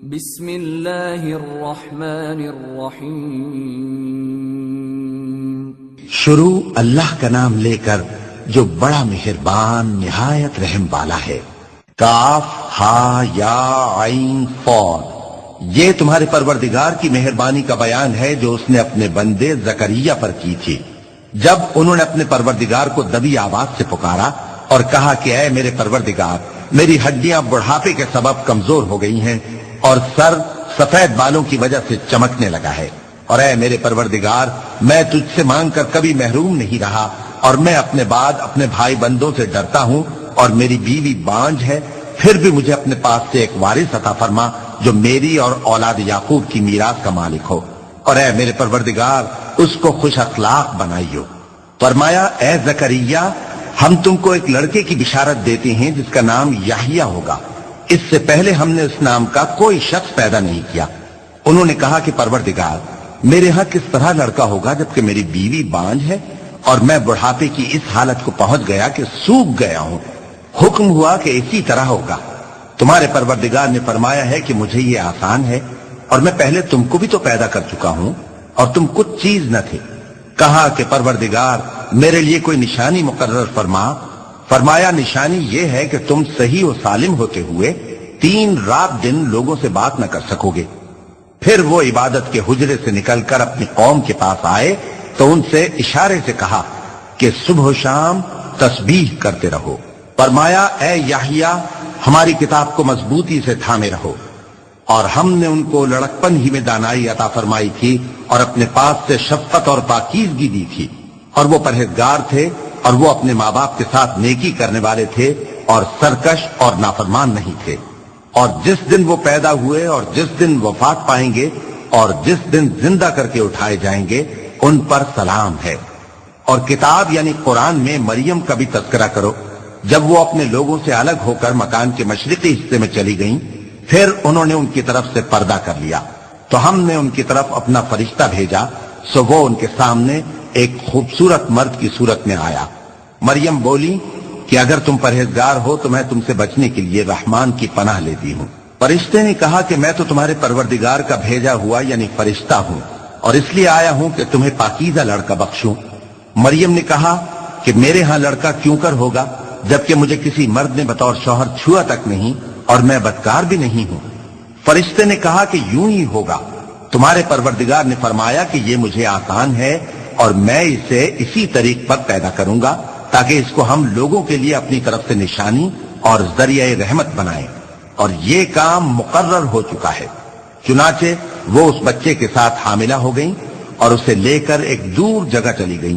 بسم اللہ الرحمن الرحیم۔ شروع اللہ کا نام لے کر جو بڑا مہربان نہایت رحم والا ہے۔ کاف ہا یا عین صاد، یہ تمہارے پروردگار کی مہربانی کا بیان ہے جو اس نے اپنے بندے زکریا پر کی تھی جب انہوں نے اپنے پروردگار کو دبی آواز سے پکارا اور کہا کہ اے میرے پروردگار، میری ہڈیاں بڑھاپے کے سبب کمزور ہو گئی ہیں اور سر سفید بالوں کی وجہ سے چمکنے لگا ہے، اور اے میرے پروردگار، میں تجھ سے مانگ کر کبھی محروم نہیں رہا اور میں اپنے بعد اپنے بھائی بندوں سے ڈرتا ہوں اور میری بیوی بانجھ ہے، پھر بھی مجھے اپنے پاس سے ایک وارث عطا فرما جو میری اور اولاد یعقوب کی میراث کا مالک ہو، اور اے میرے پروردگار اس کو خوش اخلاق بنائیو۔ فرمایا اے زکریا، ہم تم کو ایک لڑکے کی بشارت دیتے ہیں جس کا نام یحییٰ ہوگا، اس سے پہلے ہم نے اس نام کا کوئی شخص پیدا نہیں کیا۔ انہوں نے کہا کہ پروردگار، میرے ہاں کس طرح لڑکا ہوگا جبکہ میری بیوی بانجھ ہے اور میں بڑھاپے کی اس حالت کو پہنچ گیا کہ سوکھ گیا ہوں۔ حکم ہوا کہ اسی طرح ہوگا۔ تمہارے پروردگار نے فرمایا ہے کہ مجھے یہ آسان ہے اور میں پہلے تم کو بھی تو پیدا کر چکا ہوں اور تم کچھ چیز نہ تھے۔ کہا کہ پروردگار، میرے لیے کوئی نشانی مقرر فرما۔ فرمایا نشانی یہ ہے کہ تم صحیح و سالم ہوتے ہوئے 3 رات دن لوگوں سے بات نہ کر سکو گے۔ پھر وہ عبادت کے حجرے سے نکل کر اپنی قوم کے پاس آئے تو ان سے اشارے سے کہا کہ صبح و شام تسبیح کرتے رہو۔ فرمایا اے یحییٰ، ہماری کتاب کو مضبوطی سے تھامے رہو، اور ہم نے ان کو لڑکپن ہی میں دانائی عطا فرمائی تھی اور اپنے پاس سے شفقت اور پاکیزگی دی تھی، اور وہ پرہیزگار تھے اور وہ اپنے ماں باپ کے ساتھ نیکی کرنے والے تھے اور سرکش اور نافرمان نہیں تھے۔ اور جس دن وہ پیدا ہوئے اور جس دن وفات پائیں گے اور جس دن زندہ کر کے اٹھائے جائیں گے ان پر سلام ہے۔ اور کتاب یعنی قرآن میں مریم کا بھی تذکرہ کرو، جب وہ اپنے لوگوں سے الگ ہو کر مکان کے مشرقی حصے میں چلی گئیں، پھر انہوں نے ان کی طرف سے پردہ کر لیا تو ہم نے ان کی طرف اپنا فرشتہ بھیجا، سو وہ ان کے سامنے ایک خوبصورت مرد کی صورت میں آیا۔ مریم بولی کہ اگر تم پرہیزگار ہو تو میں تم سے بچنے کے لیے رحمان کی پناہ لیتی ہوں۔ فرشتے نے کہا کہ میں تو تمہارے پروردگار کا بھیجا ہوا یعنی فرشتہ ہوں اور اس لیے آیا ہوں کہ تمہیں پاکیزہ لڑکا بخشوں۔ مریم نے کہا کہ میرے ہاں لڑکا کیوں کر ہوگا جبکہ مجھے کسی مرد نے بطور شوہر چھوا تک نہیں اور میں بدکار بھی نہیں ہوں۔ فرشتے نے کہا کہ یوں ہی ہوگا۔ تمہارے پروردگار نے فرمایا کہ یہ مجھے آسان ہے اور میں اسے اسی طریق پر پیدا کروں گا تاکہ اس کو ہم لوگوں کے لیے اپنی طرف سے نشانی اور ذریعہ رحمت بنائیں، اور یہ کام مقرر ہو چکا ہے۔ چنانچہ وہ اس بچے کے ساتھ حاملہ ہو گئیں اور اسے لے کر ایک دور جگہ چلی گئیں۔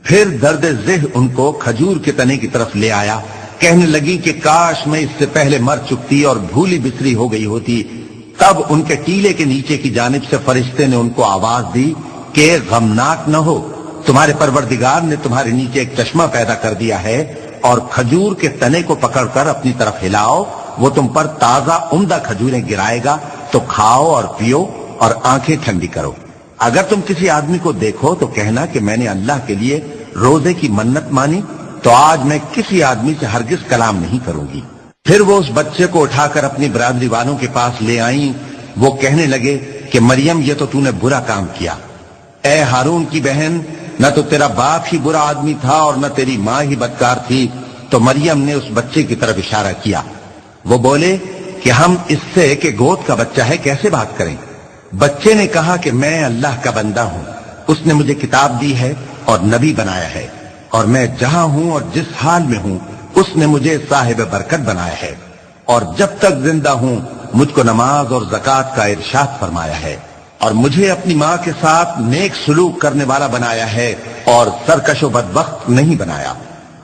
پھر درد ذہ ان کو کھجور کے تنے کی طرف لے آیا، کہنے لگی کہ کاش میں اس سے پہلے مر چکتی اور بھولی بسری ہو گئی ہوتی۔ تب ان کے ٹیلے کے نیچے کی جانب سے فرشتے نے ان کو آواز دی کہ غمناک نہ ہو، تمہارے پروردگار نے تمہارے نیچے ایک چشمہ پیدا کر دیا ہے، اور کھجور کے تنے کو پکڑ کر اپنی طرف ہلاؤ، وہ تم پر تازہ عمدہ کھجوریں گرائے گا، تو کھاؤ اور پیو اور آنکھیں ٹھنڈی کرو۔ اگر تم کسی آدمی کو دیکھو تو کہنا کہ میں نے اللہ کے لیے روزے کی منت مانی، تو آج میں کسی آدمی سے ہرگز کلام نہیں کروں گی۔ پھر وہ اس بچے کو اٹھا کر اپنی برادری والوں کے پاس لے آئیں۔ وہ کہنے لگے کہ مریم، یہ تو نے برا کام کیا۔ اے ہارون کی بہن، نہ تو تیرا باپ ہی برا آدمی تھا اور نہ تیری ماں ہی بدکار تھی۔ تو مریم نے اس بچے کی طرف اشارہ کیا۔ وہ بولے کہ ہم اس سے کہ گود کا بچہ ہے کیسے بات کریں؟ بچے نے کہا کہ میں اللہ کا بندہ ہوں، اس نے مجھے کتاب دی ہے اور نبی بنایا ہے، اور میں جہاں ہوں اور جس حال میں ہوں اس نے مجھے صاحب برکت بنایا ہے، اور جب تک زندہ ہوں مجھ کو نماز اور زکوٰۃ کا ارشاد فرمایا ہے، اور مجھے اپنی ماں کے ساتھ نیک سلوک کرنے والا بنایا ہے اور سرکش و بدبخت نہیں بنایا،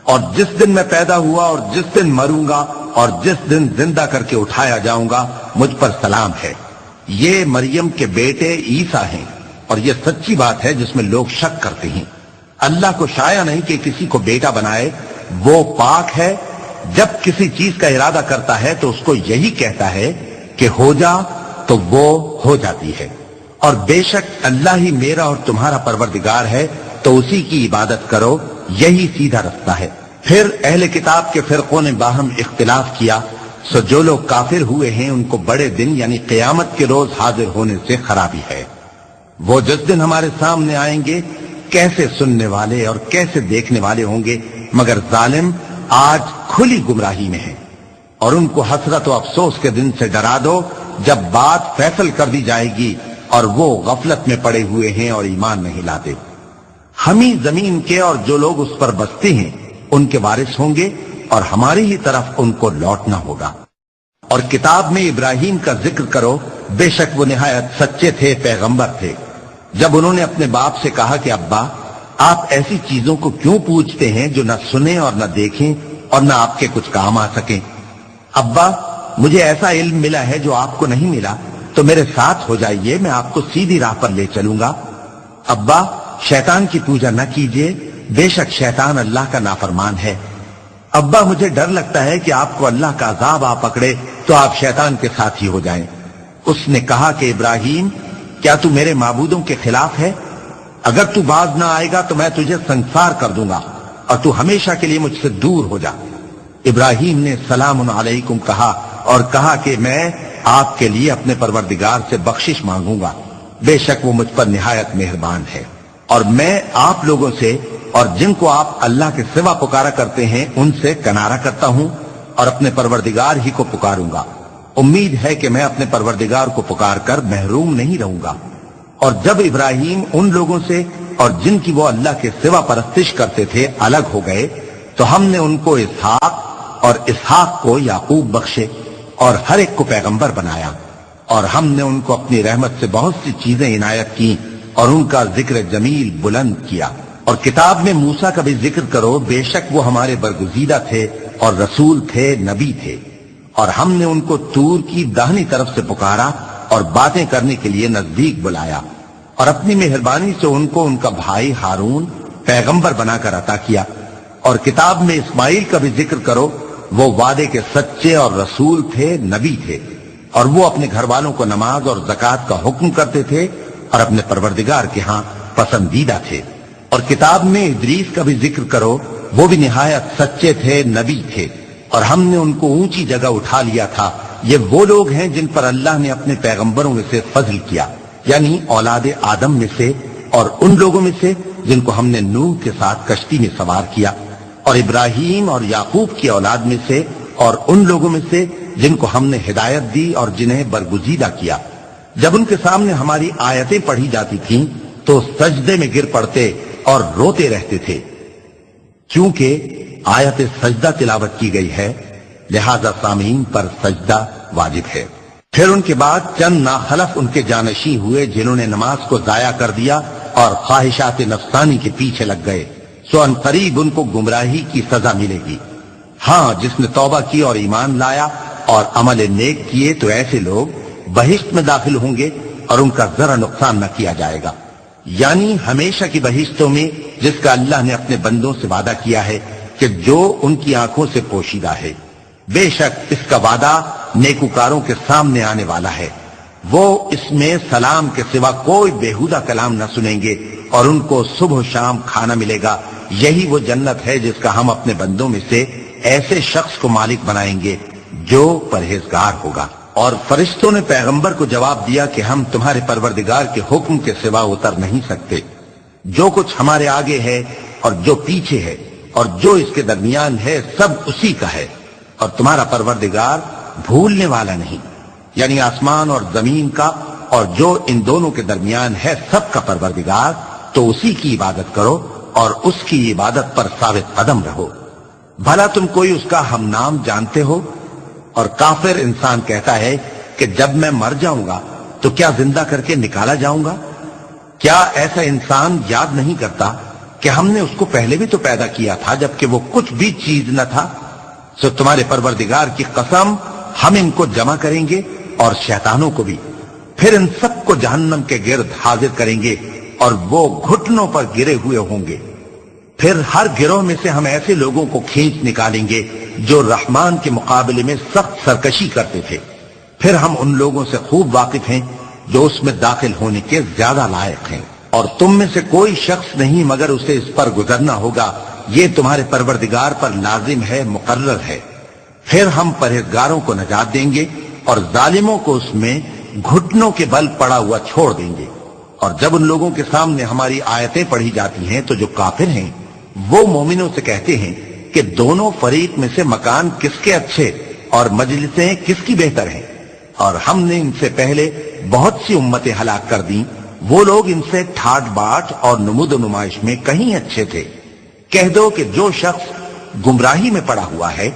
اور جس دن میں پیدا ہوا اور جس دن مروں گا اور جس دن زندہ کر کے اٹھایا جاؤں گا مجھ پر سلام ہے۔ یہ مریم کے بیٹے عیسیٰ ہیں، اور یہ سچی بات ہے جس میں لوگ شک کرتے ہیں۔ اللہ کو شایع نہیں کہ کسی کو بیٹا بنائے، وہ پاک ہے۔ جب کسی چیز کا ارادہ کرتا ہے تو اس کو یہی کہتا ہے کہ ہو جا، تو وہ ہو جاتی ہے۔ اور بے شک اللہ ہی میرا اور تمہارا پروردگار ہے، تو اسی کی عبادت کرو، یہی سیدھا رستہ ہے۔ پھر اہل کتاب کے فرقوں نے باہم اختلاف کیا سو جو لوگ کافر ہوئے ہیں ان کو بڑے دن یعنی قیامت کے روز حاضر ہونے سے خرابی ہے۔ وہ جس دن ہمارے سامنے آئیں گے کیسے سننے والے اور کیسے دیکھنے والے ہوں گے، مگر ظالم آج کھلی گمراہی میں ہیں۔ اور ان کو حسرت و افسوس کے دن سے ڈرا دو جب بات فیصل کر دی جائے گی اور وہ غفلت میں پڑے ہوئے ہیں اور ایمان نہیں لاتے۔ ہم ہی زمین کے اور جو لوگ اس پر بستے ہیں ان کے وارث ہوں گے اور ہماری ہی طرف ان کو لوٹنا ہوگا۔ اور کتاب میں ابراہیم کا ذکر کرو، بے شک وہ نہایت سچے تھے، پیغمبر تھے۔ جب انہوں نے اپنے باپ سے کہا کہ ابا آپ ایسی چیزوں کو کیوں پوچھتے ہیں جو نہ سنیں اور نہ دیکھیں اور نہ آپ کے کچھ کام آ سکیں؟ ابا مجھے ایسا علم ملا ہے جو آپ کو نہیں ملا، تو میرے ساتھ ہو جائیے، میں آپ کو سیدھی راہ پر لے چلوں گا۔ ابا شیطان کی پوجا نہ کیجیے، بے شک شیطان اللہ کا نافرمان ہے۔ ابا مجھے ڈر لگتا ہے کہ آپ کو اللہ کا عذاب آ پکڑے تو آپ شیطان کے ساتھ ہی ہو جائیں۔ اس نے کہا کہ ابراہیم کیا تو میرے معبودوں کے خلاف ہے؟ اگر تو باز نہ آئے گا تو میں تجھے سنسار کر دوں گا اور تو ہمیشہ کے لیے مجھ سے دور ہو جا۔ ابراہیم نے سلام علیکم کہا اور کہا کہ میں آپ کے لیے اپنے پروردگار سے بخشش مانگوں گا، بے شک وہ مجھ پر نہایت مہربان ہے۔ اور میں آپ لوگوں سے اور جن کو آپ اللہ کے سوا پکارا کرتے ہیں ان سے کنارہ کرتا ہوں اور اپنے پروردگار ہی کو پکاروں گا۔ امید ہے کہ میں اپنے پروردگار کو پکار کر محروم نہیں رہوں گا۔ اور جب ابراہیم ان لوگوں سے اور جن کی وہ اللہ کے سوا پرستش کرتے تھے الگ ہو گئے تو ہم نے ان کو اسحاق اور اسحاق کو یعقوب بخشے اور ہر ایک کو پیغمبر بنایا، اور ہم نے ان کو اپنی رحمت سے بہت سی چیزیں عنایت کی اور ان کا ذکر جمیل بلند کیا۔ اور کتاب میں موسیٰ کا بھی ذکر کرو، بے شک وہ ہمارے برگزیدہ تھے اور رسول تھے، نبی تھے، اور ہم نے ان کو طور کی داہنی طرف سے پکارا اور باتیں کرنے کے لیے نزدیک بلایا، اور اپنی مہربانی سے ان کو ان کا بھائی ہارون پیغمبر بنا کر عطا کیا۔ اور کتاب میں اسماعیل کا بھی ذکر کرو، وہ وعدے کے سچے اور رسول تھے، نبی تھے، اور وہ اپنے گھر والوں کو نماز اور زکوٰۃ کا حکم کرتے تھے اور اپنے پروردگار کے ہاں پسندیدہ تھے۔ اور کتاب میں ادریس کا بھی ذکر کرو، وہ بھی نہایت سچے تھے، نبی تھے، اور ہم نے ان کو اونچی جگہ اٹھا لیا تھا۔ یہ وہ لوگ ہیں جن پر اللہ نے اپنے پیغمبروں میں سے فضل کیا، یعنی اولاد آدم میں سے، اور ان لوگوں میں سے جن کو ہم نے نوح کے ساتھ کشتی میں سوار کیا، اور ابراہیم اور یعقوب کی اولاد میں سے، اور ان لوگوں میں سے جن کو ہم نے ہدایت دی اور جنہیں برگزیدہ کیا۔ جب ان کے سامنے ہماری آیتیں پڑھی جاتی تھیں تو سجدے میں گر پڑتے اور روتے رہتے تھے، چونکہ آیت سجدہ تلاوت کی گئی ہے، لہذا سامعین پر سجدہ واجب ہے۔ پھر ان کے بعد چند ناخلف ان کے جانشین ہوئے جنہوں نے نماز کو ضائع کر دیا اور خواہشات نفسانی کے پیچھے لگ گئے، سو ان قریب ان کو گمراہی کی سزا ملے گی۔ ہاں جس نے توبہ کی اور ایمان لایا اور عمل نیک کیے تو ایسے لوگ بہشت میں داخل ہوں گے اور ان کا ذرا نقصان نہ کیا جائے گا، یعنی ہمیشہ کی بہشتوں میں جس کا اللہ نے اپنے بندوں سے وعدہ کیا ہے کہ جو ان کی آنکھوں سے پوشیدہ ہے۔ بے شک اس کا وعدہ نیکوکاروں کے سامنے آنے والا ہے، وہ اس میں سلام کے سوا کوئی بیہودہ کلام نہ سنیں گے اور ان کو صبح و شام کھانا ملے گا۔ یہی وہ جنت ہے جس کا ہم اپنے بندوں میں سے ایسے شخص کو مالک بنائیں گے جو پرہیزگار ہوگا۔ اور فرشتوں نے پیغمبر کو جواب دیا کہ ہم تمہارے پروردگار کے حکم کے سوا اتر نہیں سکتے، جو کچھ ہمارے آگے ہے اور جو پیچھے ہے اور جو اس کے درمیان ہے سب اسی کا ہے، اور تمہارا پروردگار بھولنے والا نہیں، یعنی آسمان اور زمین کا اور جو ان دونوں کے درمیان ہے سب کا پروردگار، تو اسی کی عبادت کرو اور اس کی عبادت پر ثابت قدم رہو۔ بھلا تم کوئی اس کا ہم نام جانتے ہو؟ اور کافر انسان کہتا ہے کہ جب میں مر جاؤں گا تو کیا زندہ کر کے نکالا جاؤں گا؟ کیا ایسا انسان یاد نہیں کرتا کہ ہم نے اس کو پہلے بھی تو پیدا کیا تھا جبکہ وہ کچھ بھی چیز نہ تھا؟ سو تمہارے پروردگار کی قسم ہم ان کو جمع کریں گے اور شیطانوں کو بھی، پھر ان سب کو جہنم کے گرد حاضر کریں گے اور وہ گھٹنوں پر گرے ہوئے ہوں گے۔ پھر ہر گروہ میں سے ہم ایسے لوگوں کو کھینچ نکالیں گے جو رحمان کے مقابلے میں سخت سرکشی کرتے تھے، پھر ہم ان لوگوں سے خوب واقف ہیں جو اس میں داخل ہونے کے زیادہ لائق ہیں، اور تم میں سے کوئی شخص نہیں مگر اسے اس پر گزرنا ہوگا، یہ تمہارے پروردگار پر لازم ہے، مقرر ہے۔ پھر ہم پرہیزگاروں کو نجات دیں گے اور ظالموں کو اس میں گھٹنوں کے بل پڑا ہوا چھوڑ دیں گے۔ اور جب ان لوگوں کے سامنے ہماری آیتیں پڑھی جاتی ہیں تو جو کافر ہیں وہ مومنوں سے کہتے ہیں کہ دونوں فریق میں سے مکان کس کے اچھے اور مجلسیں کس کی بہتر ہیں، اور ہم نے ان سے پہلے بہت سی امتیں ہلاک کر دیں، وہ لوگ ان سے ٹھاٹ باٹ اور نمود و نمائش میں کہیں اچھے تھے۔ کہہ دو کہ جو شخص گمراہی میں پڑا ہوا ہے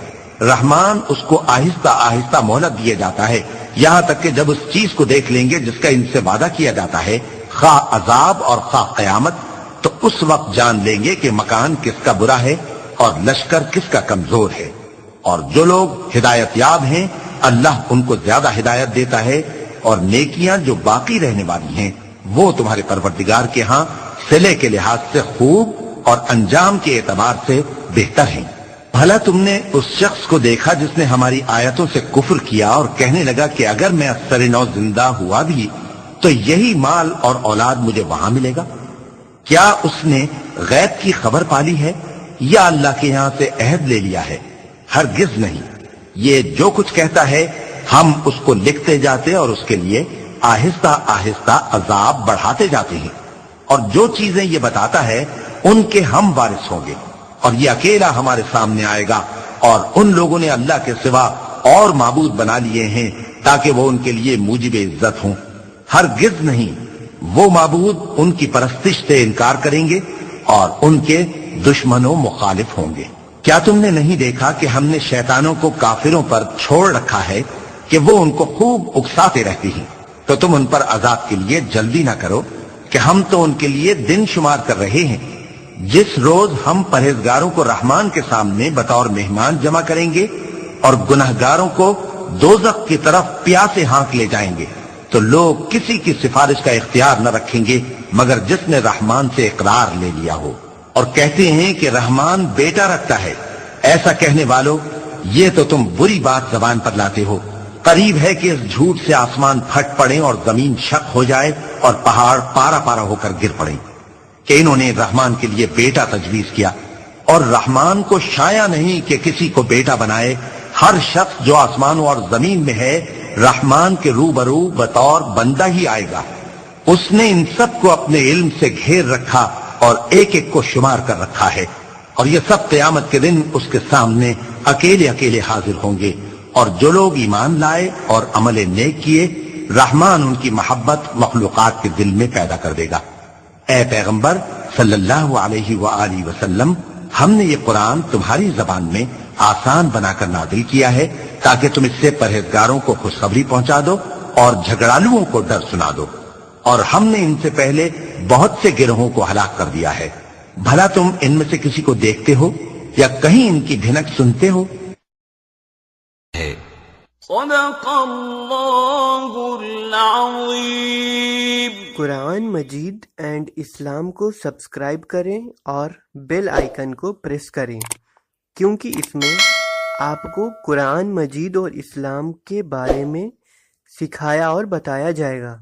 رحمان اس کو آہستہ آہستہ مہلت دیے جاتا ہے، یہاں تک کہ جب اس چیز کو دیکھ لیں گے جس کا ان سے وعدہ کیا جاتا ہے، خواہ عذاب اور خواہ قیامت، تو اس وقت جان لیں گے کہ مکان کس کا برا ہے اور لشکر کس کا کمزور ہے۔ اور جو لوگ ہدایت یاب ہیں اللہ ان کو زیادہ ہدایت دیتا ہے، اور نیکیاں جو باقی رہنے والی ہیں وہ تمہارے پروردگار کے ہاں صلے کے لحاظ سے خوب اور انجام کے اعتبار سے بہتر ہیں۔ بھلا تم نے اس شخص کو دیکھا جس نے ہماری آیتوں سے کفر کیا اور کہنے لگا کہ اگر میں اثر نو زندہ ہوا بھی تو یہی مال اور اولاد مجھے وہاں ملے گا؟ کیا اس نے غیب کی خبر پالی ہے یا اللہ کے یہاں سے عہد لے لیا ہے؟ ہرگز نہیں، یہ جو کچھ کہتا ہے ہم اس کو لکھتے جاتے اور اس کے لیے آہستہ آہستہ عذاب بڑھاتے جاتے ہیں، اور جو چیزیں یہ بتاتا ہے ان کے ہم وارث ہوں گے، اور یہ اکیلا ہمارے سامنے آئے گا۔ اور ان لوگوں نے اللہ کے سوا اور معبود بنا لیے ہیں تاکہ وہ ان کے لیے موجب عزت ہوں، ہرگز نہیں، وہ معبود ان کی پرستش سے انکار کریں گے اور ان کے دشمنوں مخالف ہوں گے۔ کیا تم نے نہیں دیکھا کہ ہم نے شیطانوں کو کافروں پر چھوڑ رکھا ہے کہ وہ ان کو خوب اکساتے رہتے ہیں؟ تو تم ان پر عذاب کے لیے جلدی نہ کرو کہ ہم تو ان کے لیے دن شمار کر رہے ہیں، جس روز ہم پرہیزگاروں کو رحمان کے سامنے بطور مہمان جمع کریں گے اور گنہگاروں کو دوزخ کی طرف پیاسے ہانک لے جائیں گے، تو لوگ کسی کی سفارش کا اختیار نہ رکھیں گے مگر جس نے رحمان سے اقرار لے لیا ہو، اور کہتے ہیں کہ رحمان بیٹا رکھتا ہے۔ ایسا کہنے والوں، یہ تو تم بری بات زبان پر لاتے ہو۔ قریب ہے کہ اس جھوٹ سے آسمان پھٹ پڑے اور زمین شق ہو جائے اور پہاڑ پارا پارا ہو کر گر پڑے کہ انہوں نے رحمان کے لیے بیٹا تجویز کیا، اور رحمان کو شایع نہیں کہ کسی کو بیٹا بنائے۔ ہر شخص جو آسمانوں اور زمین میں ہے رحمان کے روبرو بطور بندہ ہی آئے گا۔ اس نے ان سب کو اپنے علم سے گھیر رکھا اور ایک ایک کو شمار کر رکھا ہے، اور یہ سب قیامت کے دن اس کے سامنے اکیلے اکیلے حاضر ہوں گے۔ اور جو لوگ ایمان لائے اور عمل نیک کیے رحمان ان کی محبت مخلوقات کے دل میں پیدا کر دے گا۔ اے پیغمبر صلی اللہ علیہ وآلہ وسلم، ہم نے یہ قرآن تمہاری زبان میں آسان بنا کر نازل کیا ہے تاکہ تم اس سے پرہیزگاروں کو خوشخبری پہنچا دو اور جھگڑالوؤں کو ڈر سنا دو، اور ہم نے ان سے پہلے بہت سے گروہوں کو ہلاک کر دیا ہے۔ بھلا تم ان میں سے کسی کو دیکھتے ہو یا کہیں ان کی بھنک سنتے ہو؟ صدق اللہ العظیم۔ قرآن مجید اینڈ اسلام کو سبسکرائب کریں اور بیل آئیکن کو پریس کریں، کیونکہ اس میں آپ کو قرآن مجید اور اسلام کے بارے میں سکھایا اور بتایا جائے گا۔